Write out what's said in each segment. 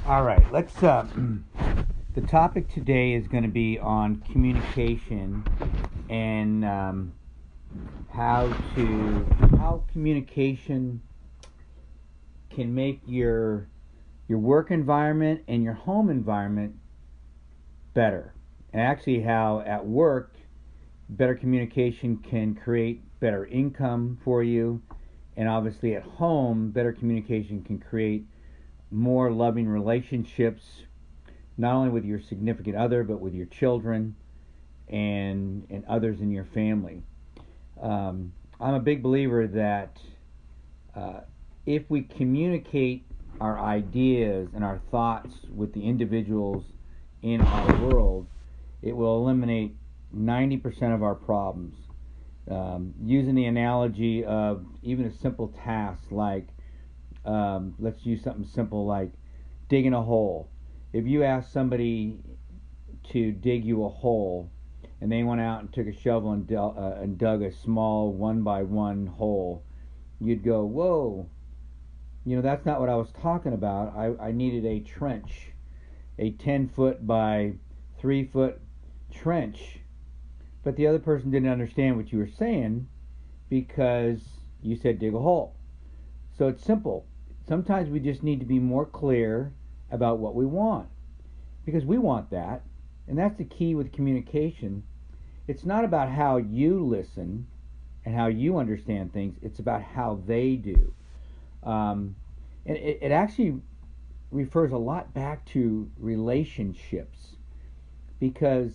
All right, let's. The topic today is going to be on communication and how communication can make your work environment and your home environment better, and actually how at work better communication can create better income for you, and obviously at home better communication can create more loving relationships, not only with your significant other, but with your children and others in your family. I'm a big believer that uh, if we communicate our ideas and our thoughts with the individuals in our world, it will eliminate 90% of our problems. Using the analogy of even a simple task like let's use something simple like digging a hole. If you ask somebody to dig you a hole and they went out and took a shovel and dug a small one by one hole, you'd go, whoa, that's not what I was talking about. I needed a trench, a 10-foot by 3-foot trench. But the other person didn't understand what you were saying because you said dig a hole. So it's simple. Sometimes we just need to be more clear about what we want because we want that. And that's the key with communication. It's not about how you listen and how you understand things, it's about how they do. And it actually refers a lot back to relationships because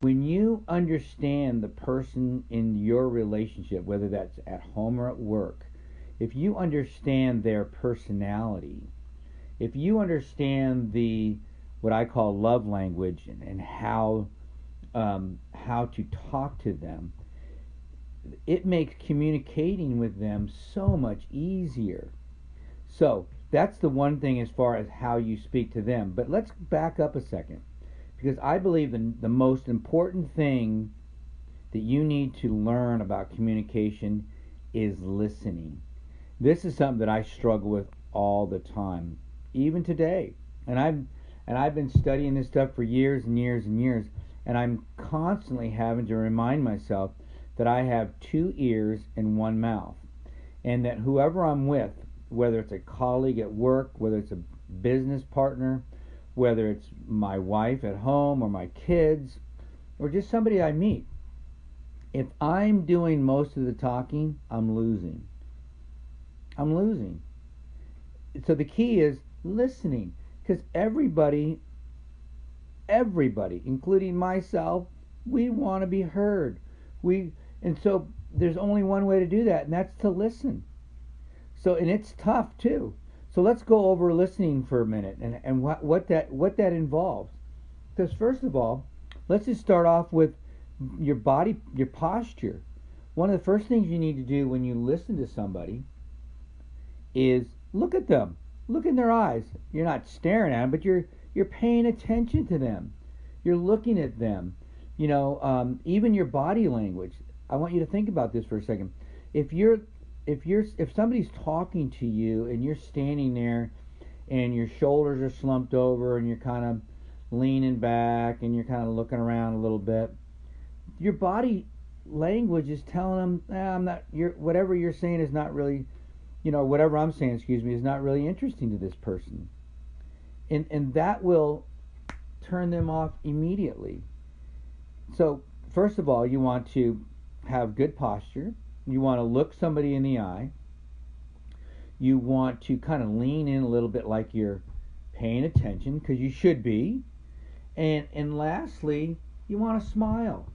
when you understand the person in your relationship, whether that's at home or at work, if you understand their personality, if you understand the what I call love language and how to talk to them, it makes communicating with them so much easier. So that's the one thing as far as how you speak to them. But let's back up a second because I believe the most important thing that you need to learn about communication is listening. This is something that I struggle with all the time, even today. And I've been studying this stuff for years and years and years, and I'm constantly having to remind myself that I have two ears and one mouth, and that whoever I'm with, whether it's a colleague at work, whether it's a business partner, whether it's my wife at home or my kids, or just somebody I meet, if I'm doing most of the talking, I'm losing. I'm losing. So the key is listening, because everybody, including myself, we want to be heard. And so there's only one way to do that, and that's to listen. So and it's tough too. So let's go over listening for a minute and what that involves. Because first of all, let's just start off with your body, your posture. One of the first things you need to do when you listen to somebody is look at them. Look in their eyes. You're not staring at them, but you're paying attention to them. You're looking at them. Even your body language. I want you to think about this for a second. If somebody's talking to you and you're standing there and your shoulders are slumped over and you're kind of leaning back and you're kind of looking around a little bit, your body language is telling them, I'm not. Whatever you're saying is not really, whatever I'm saying, is not really interesting to this person, and that will turn them off immediately. So first of all, you want to have good posture. You want to look somebody in the eye. You want to kind of lean in a little bit like you're paying attention, because you should be. And lastly, you want to smile.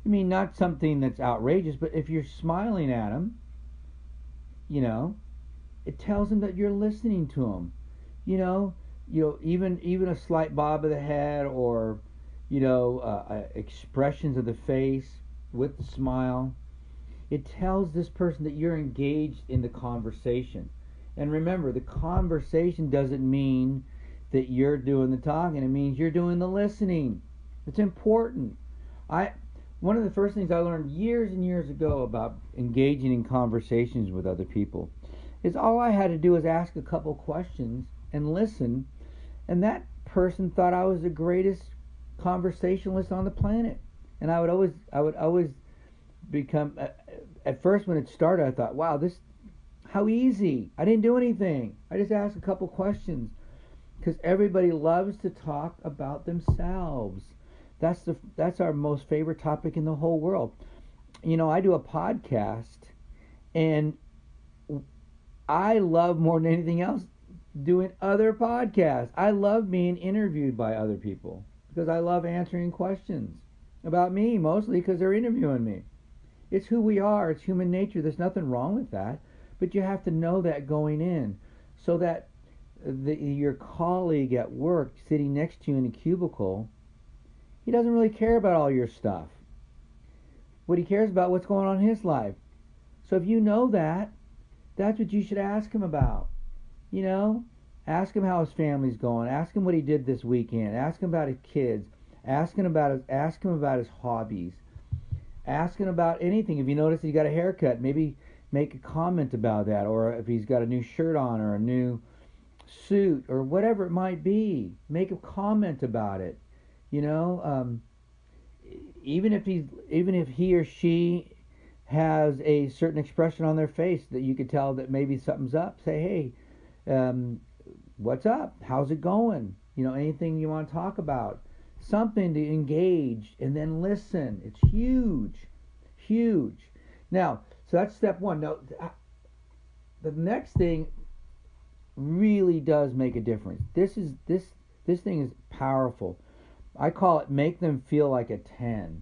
I mean, not something that's outrageous, but if you're smiling at them, it tells them that you're listening to them. Even a slight bob of the head, or expressions of the face with the smile. It tells this person that you're engaged in the conversation. And remember, the conversation doesn't mean that you're doing the talking. It means you're doing the listening. It's important. One of the first things I learned years and years ago about engaging in conversations with other people is all I had to do was ask a couple questions and listen, And that person thought I was the greatest conversationalist on the planet. And I would always become. At first, when it started, I thought, "Wow, this how easy! I didn't do anything. I just asked a couple questions." Because everybody loves to talk about themselves. That's our most favorite topic in the whole world. I do a podcast, and I love more than anything else doing other podcasts. I love being interviewed by other people because I love answering questions about me, mostly because they're interviewing me. It's who we are. It's human nature. There's nothing wrong with that. But you have to know that going in so that your colleague at work sitting next to you in a cubicle, he doesn't really care about all your stuff. What he cares about what's going on in his life. So if you know that, that's what you should ask him about. Ask him how his family's going. Ask him what he did this weekend. Ask him about his kids. Ask him about his hobbies. Ask him about anything. If you notice he got a haircut, maybe make a comment about that. Or if he's got a new shirt on or a new suit or whatever it might be, make a comment about it. Even if he or she has a certain expression on their face that you could tell that maybe something's up, say, hey, what's up? How's it going? Anything you want to talk about, something to engage, and then listen. It's huge. Now, so that's step one. Now, the next thing really does make a difference. This thing is powerful. I call it make them feel like a 10,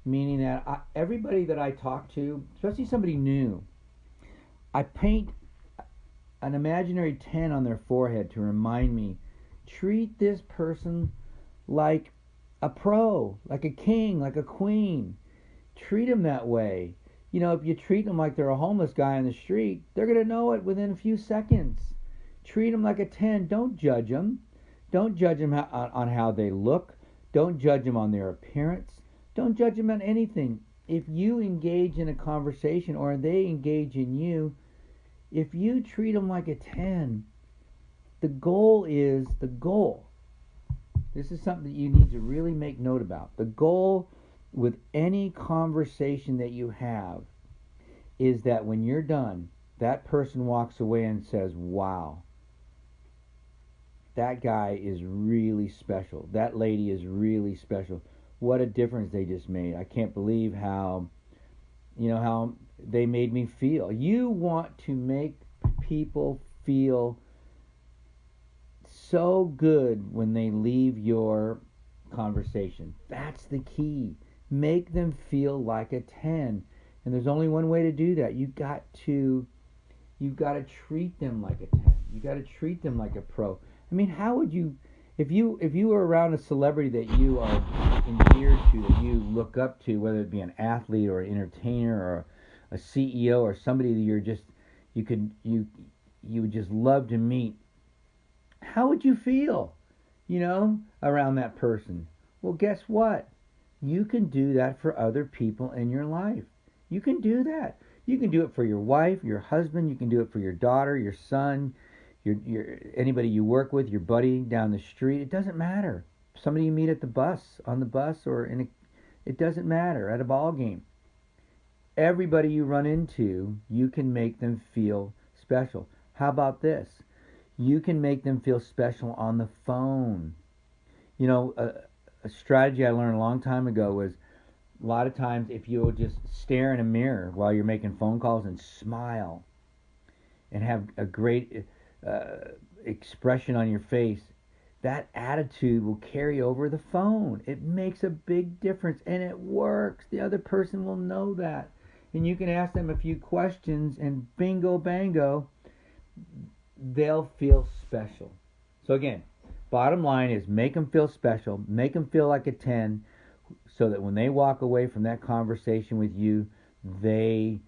meaning that everybody that I talk to, especially somebody new, I paint an imaginary 10 on their forehead to remind me, treat this person like a pro, like a king, like a queen. Treat them that way. If you treat them like they're a homeless guy on the street, they're going to know it within a few seconds. Treat them like a 10. Don't judge them. Don't judge them on how they look. Don't judge them on their appearance. Don't judge them on anything. If you engage in a conversation or they engage in you, if you treat them like a 10, the goal. This is something that you need to really make note about. The goal with any conversation that you have is that when you're done, that person walks away and says, wow, that guy is really special. That lady is really special. What a difference they just made. I can't believe how they made me feel. You want to make people feel so good when they leave your conversation. That's the key. Make them feel like a 10. And there's only one way to do that. You've got to treat them like a 10. You got to treat them like a pro. I mean, how would you, if you were around a celebrity that you are endeared to, that you look up to, whether it be an athlete or an entertainer or a CEO or somebody that you would just love to meet, how would you feel, around that person? Well, guess what? You can do that for other people in your life. You can do that. You can do it for your wife, your husband. You can do it for your daughter, your son, your anybody you work with, your buddy down the street. It doesn't matter. Somebody you meet at on the bus, or it doesn't matter, at a ball game. Everybody you run into, you can make them feel special. How about this? You can make them feel special on the phone. A strategy I learned a long time ago was, a lot of times if you'll just stare in a mirror while you're making phone calls and smile and have a great expression on your face, that attitude will carry over the phone. It makes a big difference, and it works. The other person will know that. And you can ask them a few questions, and bingo, bango, they'll feel special. So again, bottom line is make them feel special, make them feel like a 10, so that when they walk away from that conversation with you, they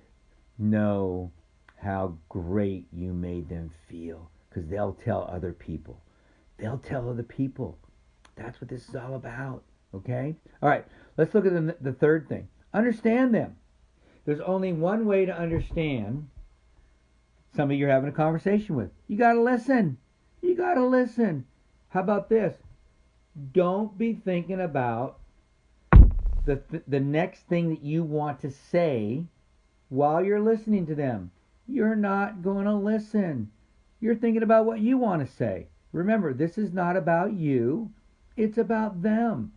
know how great you made them feel, because they'll tell other people. They'll tell other people. That's what this is all about, okay? All right, let's look at the third thing. Understand them. There's only one way to understand somebody you're having a conversation with. You got to listen. You got to listen. How about this? Don't be thinking about the next thing that you want to say while you're listening to them. You're not going to listen. You're thinking about what you want to say. Remember, this is not about you. It's about them.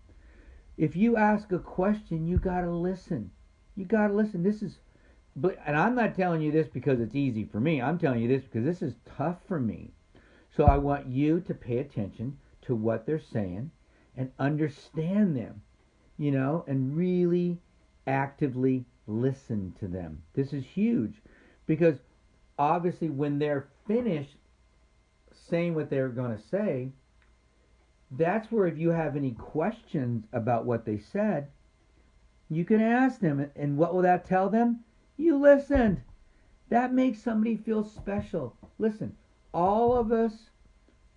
If you ask a question, you got to listen. You got to listen. And I'm not telling you this because it's easy for me. I'm telling you this because this is tough for me. So I want you to pay attention to what they're saying and understand them, and really actively listen to them. This is huge because obviously when they're finished saying what they're going to say, that's where if you have any questions about what they said, you can ask them. And what will that tell them? You listened. That makes somebody feel special. Listen, all of us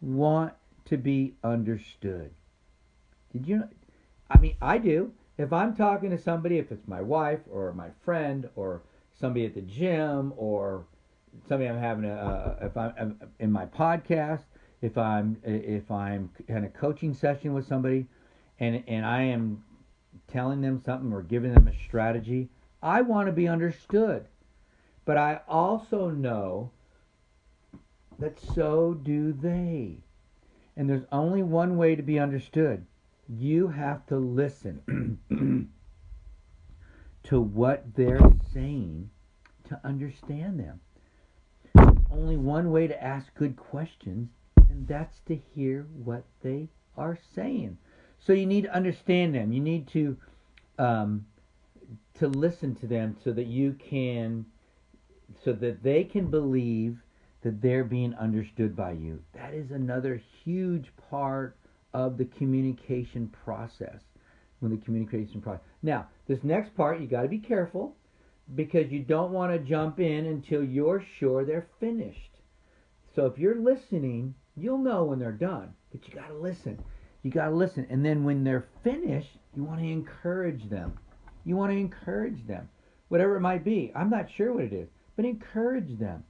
want to be understood. Did you know? I mean, I do. If I'm talking to somebody, if it's my wife or my friend or somebody at the gym or somebody I'm having if I'm in my podcast, if I'm in a coaching session with somebody, and I am telling them something or giving them a strategy, I want to be understood. But I also know that so do they. And there's only one way to be understood. You have to listen to what they're saying to understand them. There's only one way to ask good questions, and that's to hear what they are saying. So you need to understand them. You need to listen to them so that they can believe that they're being understood by you. That is another huge part of the communication process. Now, this next part, you got to be careful because you don't want to jump in until you're sure they're finished. So if you're listening, you'll know when they're done, but you got to listen. You got to listen. And then when they're finished, you want to encourage them. Whatever it might be. I'm not sure what it is, but encourage them.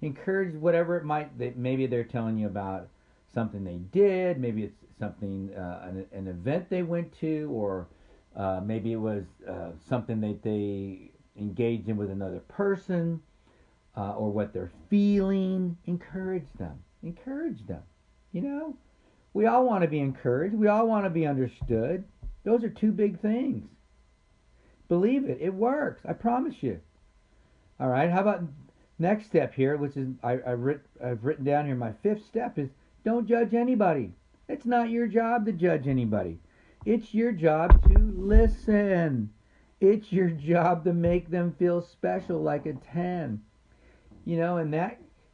Encourage whatever it might. Maybe they're telling you about something they did. Maybe it's something, an event they went to, or maybe it was something that they engaged in with another person, or what they're feeling. Encourage them. We all want to be encouraged. We all want to be understood. Those are two big things. Believe it. It works. I promise you. All right. How about next step here, which is I've written down here. My fifth step is don't judge anybody. It's not your job to judge anybody. It's your job to listen. It's your job to make them feel special, like a 10. And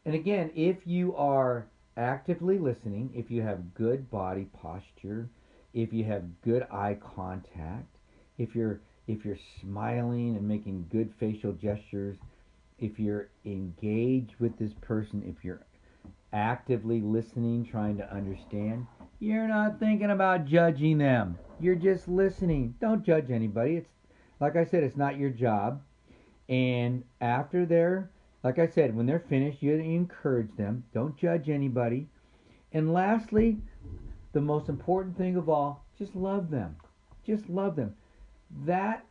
again, if you are actively listening, if you have good body posture, if you have good eye contact, if you're smiling and making good facial gestures, if you're engaged with this person, if you're actively listening, trying to understand, you're not thinking about judging them. You're just listening. Don't judge anybody. It's like I said, it's not your job. And like I said, when they're finished, you encourage them. Don't judge anybody. And lastly, the most important thing of all, just love them. Just love them. That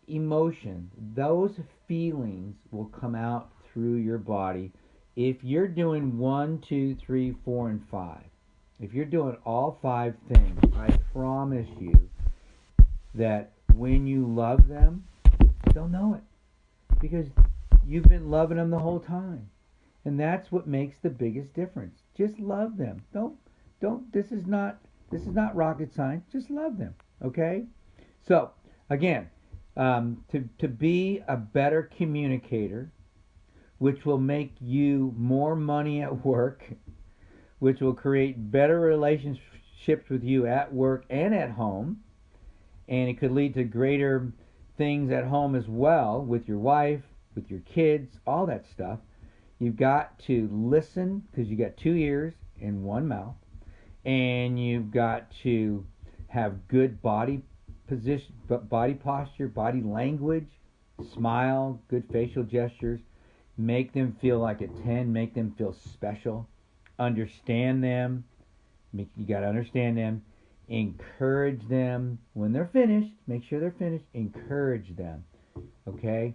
emotion, those feelings will come out through your body if you're doing 1, 2, 3, 4, and 5. If you're doing all 5 things, I promise you that when you love them, they'll know it because you've been loving them the whole time. And that's what makes the biggest difference. Just love them. Don't this is not rocket science. Just love them, okay? So, again, to be a better communicator, which will make you more money at work, which will create better relationships with you at work and at home, and it could lead to greater things at home as well with your wife, with your kids, all that stuff. You've got to listen because you got 2 ears and 1 mouth, and you've got to have good body position, body posture, body language, smile, good facial gestures, make them feel like a 10, make them feel special, understand them, You got to understand them. Encourage them when they're finished. Make sure they're finished. Encourage them. Okay?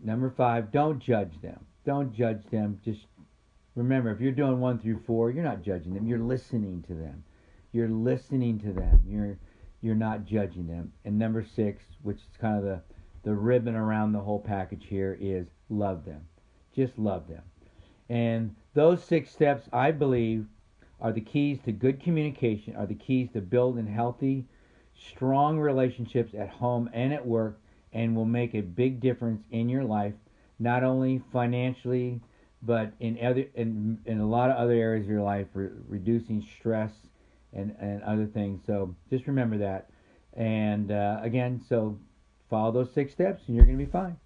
Number 5, don't judge them. Don't judge them. Just remember, if you're doing 1 through 4, you're not judging them. You're listening to them. You're listening to them. You're not judging them. And number 6, which is kind of the ribbon around the whole package here, is love them. Just love them. And those 6 steps, I believe, are the keys to good communication, are the keys to building healthy, strong relationships at home and at work, and will make a big difference in your life, not only financially, but in a lot of other areas of your life, reducing stress and other things. So just remember that. And again, so follow those 6 steps, and you're going to be fine.